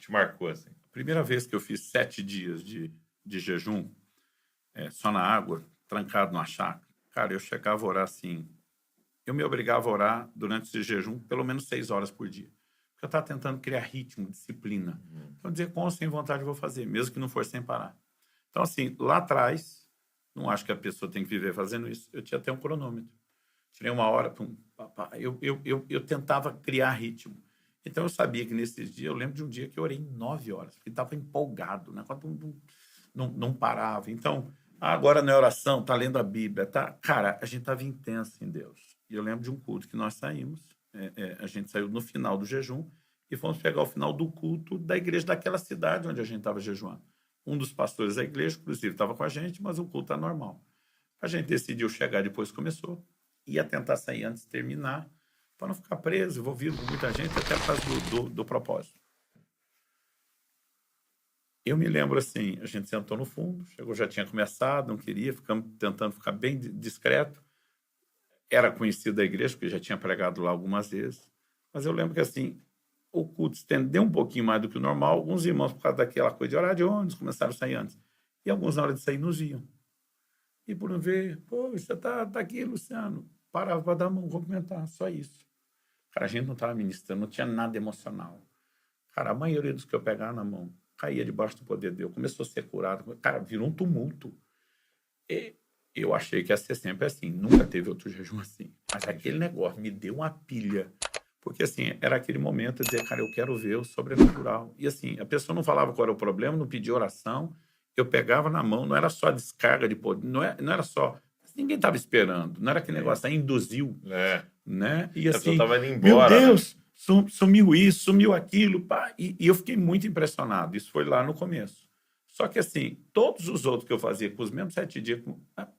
te marcou, assim? Primeira vez que eu fiz 7 dias de jejum, só na água, trancado numa chácara, cara, eu chegava a orar assim. Eu me obrigava a orar durante esse jejum pelo menos 6 horas por dia. Porque eu estava tentando criar ritmo, disciplina. Então, dizer com ou sem vontade eu vou fazer, mesmo que não for sem parar. Então, assim, lá atrás, não acho que a pessoa tem que viver fazendo isso. Eu tinha até um cronômetro. Tirei 1 hora, pum, pá. Eu tentava criar ritmo. Então, eu sabia que nesses dias, eu lembro de um dia que eu orei 9 horas, porque estava empolgado, né? Não parava. Então, agora na oração, tá lendo a Bíblia, tá? Cara, a gente estava intenso em Deus. E eu lembro de um culto que nós saímos, a gente saiu no final do jejum e fomos pegar o final do culto da igreja daquela cidade onde a gente estava jejuando. Um dos pastores da igreja, inclusive, estava com a gente, mas o culto está normal. A gente decidiu chegar depois que começou, ia tentar sair antes de terminar, para não ficar preso, envolvido com muita gente, até por causa do propósito. Eu me lembro assim, a gente sentou no fundo, chegou, já tinha começado, não queria, ficamos tentando ficar bem discreto. Era conhecido da igreja, porque já tinha pregado lá algumas vezes. Mas eu lembro que assim, o culto estendeu um pouquinho mais do que o normal. Alguns irmãos, por causa daquela coisa de orar de ônibus, começaram a sair antes. E alguns, na hora de sair, nos viam. E por não ver, pô, você tá aqui, Luciano. Parava para dar a mão, cumprimentar, só isso. Cara, a gente não estava ministrando, não tinha nada emocional. Cara, a maioria dos que eu pegava na mão caía debaixo do poder de Deus, começou a ser curado. Cara, virou um tumulto. E eu achei que ia ser sempre assim, nunca teve outro jejum assim. Mas aquele negócio me deu uma pilha. Porque, assim, era aquele momento de dizer, cara, eu quero ver o sobrenatural. E, assim, a pessoa não falava qual era o problema, não pedia oração, eu pegava na mão, não era só descarga de poder, não era só... Ninguém estava esperando, não era aquele negócio, aí induziu, né? E, assim, tava indo meu embora, Deus, né? Sumiu isso, sumiu aquilo, pá. E eu fiquei muito impressionado, isso foi lá no começo. Só que, assim, todos os outros que eu fazia com os mesmos 7 dias,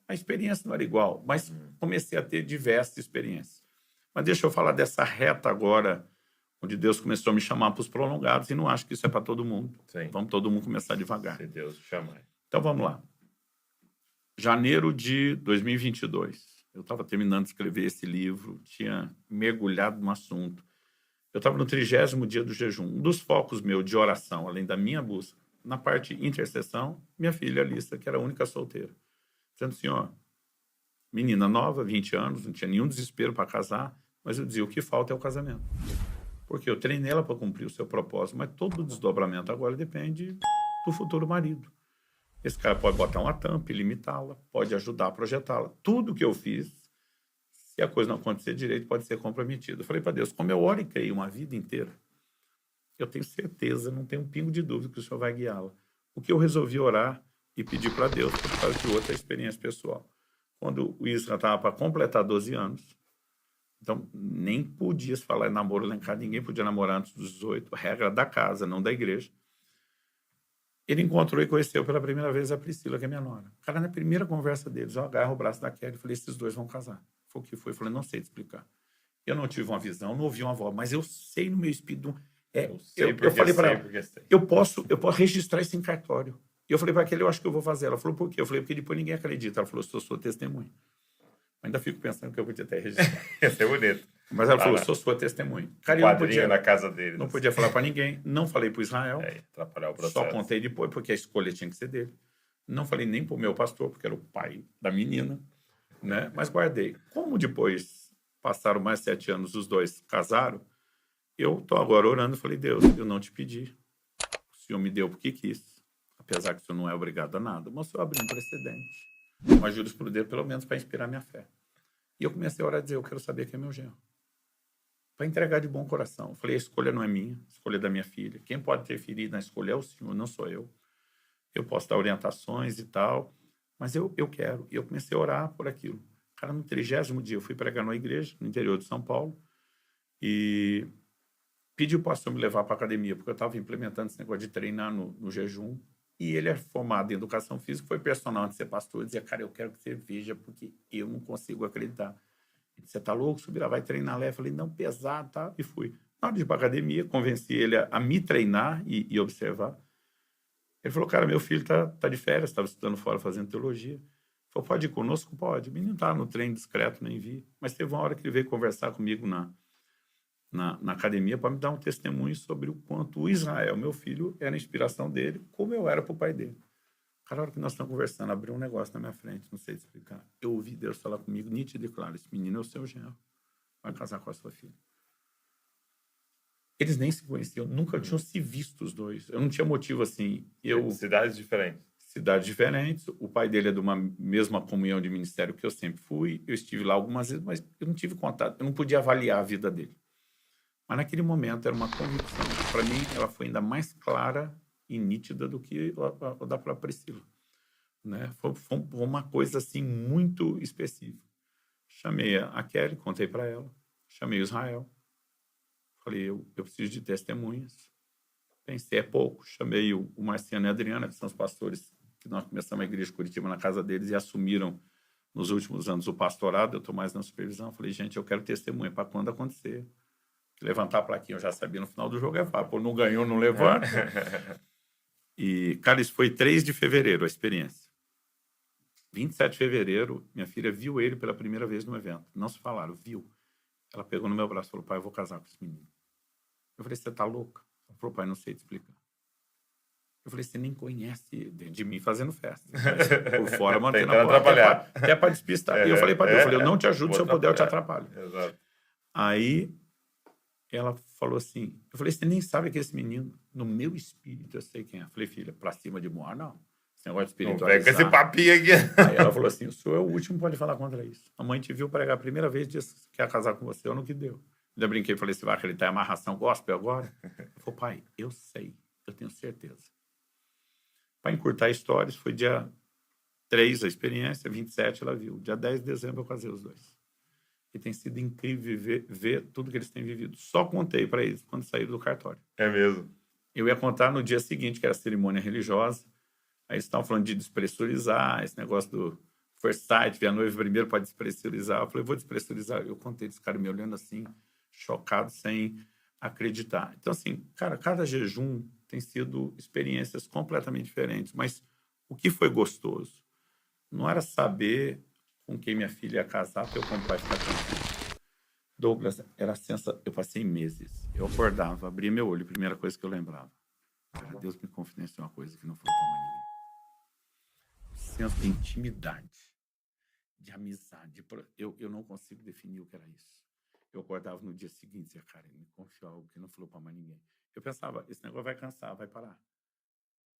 a experiência não era igual, mas comecei a ter diversas experiências. Mas deixa eu falar dessa reta agora, onde Deus começou a me chamar para os prolongados, e não acho que isso é para todo mundo. Sim. Vamos todo mundo começar devagar. Se Deus chamar. Então, vamos lá. Janeiro de 2022. Eu estava terminando de escrever esse livro, tinha mergulhado no assunto. Eu estava no 30º dia do jejum. Um dos focos meu de oração, além da minha busca, na parte de intercessão, minha filha Alissa, que era a única solteira. Dizendo assim, ó, menina nova, 20 anos, não tinha nenhum desespero para casar, mas eu dizia, o que falta é o casamento. Porque eu treinei ela para cumprir o seu propósito, mas todo o desdobramento agora depende do futuro marido. Esse cara pode botar uma tampa e limitá-la, pode ajudar a projetá-la. Tudo que eu fiz, se a coisa não acontecer direito, pode ser comprometido. Eu falei para Deus, como eu oro e creio uma vida inteira, eu tenho certeza, não tenho um pingo de dúvida que o Senhor vai guiá-la. O que eu resolvi orar e pedir para Deus, por causa de outra experiência pessoal. Quando o Isra estava para completar 12 anos, então nem podia se falar em namoro lá em casa, ninguém podia namorar antes dos 18, regra da casa, não da igreja. Ele encontrou e conheceu pela primeira vez a Priscila, que é minha nora. Cara, na primeira conversa deles, eu agarro o braço da Kelly e falei, esses dois vão casar. Foi o que foi. Eu falei, não sei te explicar. Eu não tive uma visão, não ouvi uma voz, mas eu sei no meu espírito... eu falei para ela, eu posso registrar isso em cartório. E eu falei para aquele, eu acho que eu vou fazer. Ela falou, por quê? Eu falei, porque depois ninguém acredita. Ela falou, sou sua testemunha. Ainda fico pensando que eu podia até registrar. Isso é bonito. Mas ela falou, sou sua testemunha. Cara, eu não podia, na casa dele. Não podia falar para ninguém. Não falei para Israel. Atrapalhar o processo. Só contei depois, porque a escolha tinha que ser dele. Não falei nem para o meu pastor, porque era o pai da menina, né? Mas guardei. Como depois passaram mais 7 anos, os dois casaram, eu estou agora orando e falei, Deus, eu não te pedi. O Senhor me deu porque quis. Apesar que o Senhor não é obrigado a nada. Mas o Senhor abriu um precedente. Uma jurisprudência, pelo menos, para inspirar minha fé. E eu comecei a orar e dizer, eu quero saber quem é meu genro. Para entregar de bom coração. Eu falei, a escolha não é minha, a escolha é da minha filha. Quem pode interferir na escolha é o Senhor, não sou eu. Eu posso dar orientações e tal, mas eu quero. E eu comecei a orar por aquilo. Cara, no 30º dia, eu fui pregar numa igreja, no interior de São Paulo, e pedi o pastor me levar para a academia, porque eu estava implementando esse negócio de treinar no jejum. E ele é formado em educação física, foi personal antes de ser pastor. Eu dizia, cara, eu quero que você veja, porque eu não consigo acreditar. Ele disse, você tá louco? Subir lá, vai treinar lá. Eu falei, não, pesado, tá? E fui. Na hora de ir para a academia, convenci ele a me treinar e observar. Ele falou, cara, meu filho tá de férias, estava estudando fora, fazendo teologia. Ele falou, pode ir conosco? Pode. O menino tá no treino discreto, nem vi. Mas teve uma hora que ele veio conversar comigo na academia para me dar um testemunho sobre o quanto o Israel, meu filho, era a inspiração dele, como eu era para o pai dele. Cara, a hora que nós estamos conversando, abriu um negócio na minha frente, não sei te explicar. Eu ouvi Deus falar comigo, nítido e claro, esse menino é o seu genro, vai casar com a sua filha. Eles nem se conheciam, nunca tinham se visto os dois. Eu não tinha motivo assim. Cidades diferentes. Cidades diferentes. O pai dele é de uma mesma comunhão de ministério que eu sempre fui. Eu estive lá algumas vezes, mas eu não tive contato. Eu não podia avaliar a vida dele. Mas naquele momento era uma convicção. Para mim, ela foi ainda mais clara e nítida do que a da própria Priscila. Né? Foi uma coisa assim muito específica. Chamei a Kelly, contei para ela. Chamei o Israel. Falei, eu preciso de testemunhas. Pensei, é pouco. Chamei o Marciano e a Adriana, que são os pastores que nós começamos a igreja de Curitiba na casa deles e assumiram nos últimos anos o pastorado. Eu estou mais na supervisão. Falei, gente, eu quero testemunha para quando acontecer. Levantar a plaquinha, eu já sabia no final do jogo, pô, não ganhou, não levanta. E, cara, isso foi 3 de fevereiro, a experiência. 27 de fevereiro, minha filha viu ele pela primeira vez no evento. Não se falaram, viu. Ela pegou no meu braço e falou, pai, eu vou casar com esse menino. Eu falei, você tá louca? Ela falou, pai, não sei te explicar. Eu falei, você nem conhece dentro de mim fazendo festa. Por fora, mantendo a porta. Até para despistar. E eu falei para Deus, eu não te ajudo, se eu puder, eu te atrapalho. Exato. Aí, ela falou assim, eu falei, você nem sabe que esse menino, no meu espírito, eu sei quem é. Eu falei, filha, pra cima de Moar, não. Esse negócio de espiritualizar. Não pega esse papinho aqui. Aí ela falou assim, o senhor é o último que pode falar contra isso. A mãe te viu pregar a primeira vez, disse que quer casar com você, eu não que deu. Ainda brinquei, falei, você vai acreditar em amarração gospel agora? Ele falou, pai, eu sei, eu tenho certeza. Para encurtar histórias, foi dia 3 a experiência, 27 ela viu. Dia 10 de dezembro eu casei os dois. E tem sido incrível ver tudo que eles têm vivido. Só contei para eles quando saíram do cartório. É mesmo? Eu ia contar no dia seguinte, que era a cerimônia religiosa. Aí eles estavam falando de despressurizar, esse negócio do first sight, ver a noiva primeiro para despressurizar. Eu falei, vou despressurizar. Eu contei desse cara me olhando assim, chocado, sem acreditar. Então, assim, cara, cada jejum tem sido experiências completamente diferentes. Mas o que foi gostoso não era saber com quem minha filha ia casar para eu como pai ficar tranquilo. Douglas, era a sensação. Eu passei meses. Eu acordava, abria meu olho, a primeira coisa que eu lembrava. Cara, Deus me confidenciou uma coisa que não falou para mais ninguém. Senso de intimidade, de amizade. Eu não consigo definir o que era isso. Eu acordava no dia seguinte e dizia, cara, ele me confiou algo que não falou para mais ninguém. Eu pensava, esse negócio vai cansar, vai parar.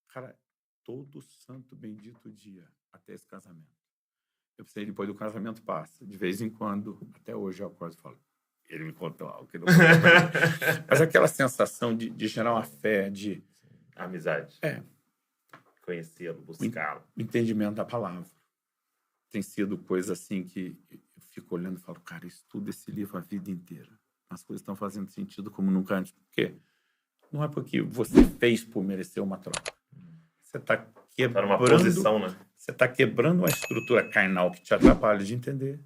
Cara, todo santo bendito dia até esse casamento. Eu pensei, depois do casamento passa. De vez em quando, até hoje eu acordo e falo, ele me contou algo que não falou para ninguém. Mas aquela sensação de gerar uma fé, de... Amizade. Conhecê-lo, buscá-lo. O entendimento da palavra. Tem sido coisa assim que eu fico olhando e falo, cara, eu estudo esse livro a vida inteira. As coisas estão fazendo sentido como nunca antes. Por quê? Não é porque você fez por merecer uma troca. Você está quebrando... Tá numa posição, né? Você está quebrando uma estrutura carnal que te atrapalha de entender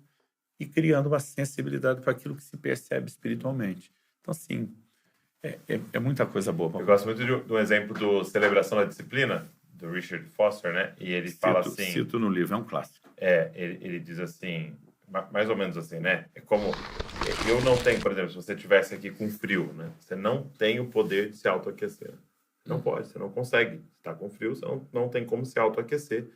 e criando uma sensibilidade para aquilo que se percebe espiritualmente. Então, assim, é muita coisa boa. Eu gosto muito de um exemplo do Celebração da Disciplina, do Richard Foster, né? E ele fala assim... Cito no livro, é um clássico. Ele diz assim, mais ou menos assim, né? É como... Eu não tenho, por exemplo, se você estivesse aqui com frio, né? Você não tem o poder de se autoaquecer. Não pode, você não consegue. Se está com frio, você não tem como se autoaquecer.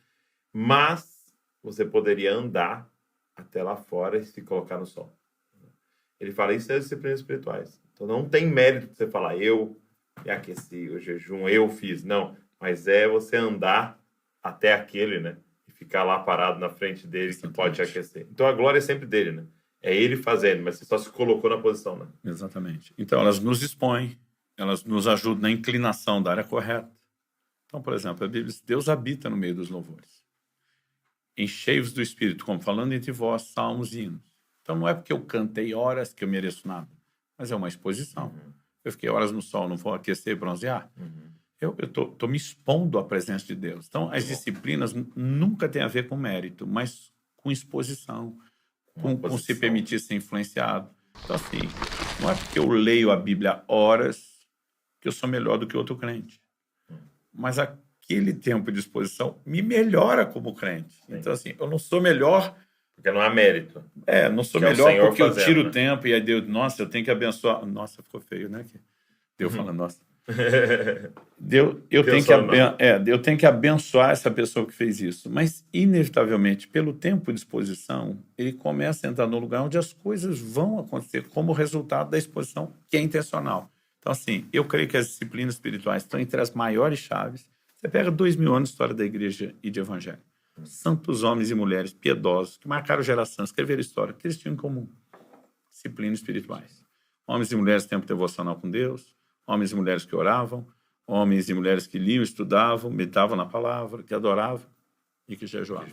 Mas você poderia andar até lá fora e se colocar no sol. Ele fala, isso é disciplinas espirituais. Então não tem mérito de você falar, eu me aqueci, o jejum, eu fiz. Não, mas é você andar até aquele, né? E ficar lá parado na frente dele que pode te aquecer. Então a glória é sempre dele, né? É ele fazendo, mas você só se colocou na posição, né? Exatamente. Então elas nos expõem, elas nos ajudam na inclinação da área correta. Então, por exemplo, a Bíblia diz, Deus habita no meio dos louvores. Enchei-vos do Espírito, como falando entre vós, salmos e hinos. Então não é porque eu cantei horas que eu mereço nada, mas é uma exposição. Eu fiquei horas no sol, não vou aquecer e bronzear. Eu estou me expondo à presença de Deus. Então, as disciplinas nunca têm a ver com mérito, mas com exposição, com se permitir ser influenciado. Então, assim, não é porque eu leio a Bíblia horas que eu sou melhor do que outro crente. Mas aquele tempo de exposição me melhora como crente. Então, assim, eu não sou melhor Porque não há mérito. Não sou Que é o melhor Senhor porque eu fazendo, tiro o né? tempo e aí Deus, nossa, eu tenho que abençoar. Nossa, ficou feio, né? Deus falando, nossa. Eu tenho que abençoar essa pessoa que fez isso. Mas, inevitavelmente, pelo tempo de exposição, ele começa a entrar no lugar onde as coisas vão acontecer como resultado da exposição, que é intencional. Então, assim, eu creio que as disciplinas espirituais estão entre as maiores chaves. Você pega 2000 anos de história da igreja e de evangelho. Santos homens e mulheres piedosos que marcaram geração, escreveram história, que eles tinham em comum disciplinas espirituais. Homens e mulheres tempo devocional com Deus, homens e mulheres que oravam, homens e mulheres que liam, estudavam, meditavam na palavra, que adoravam e que jejuavam.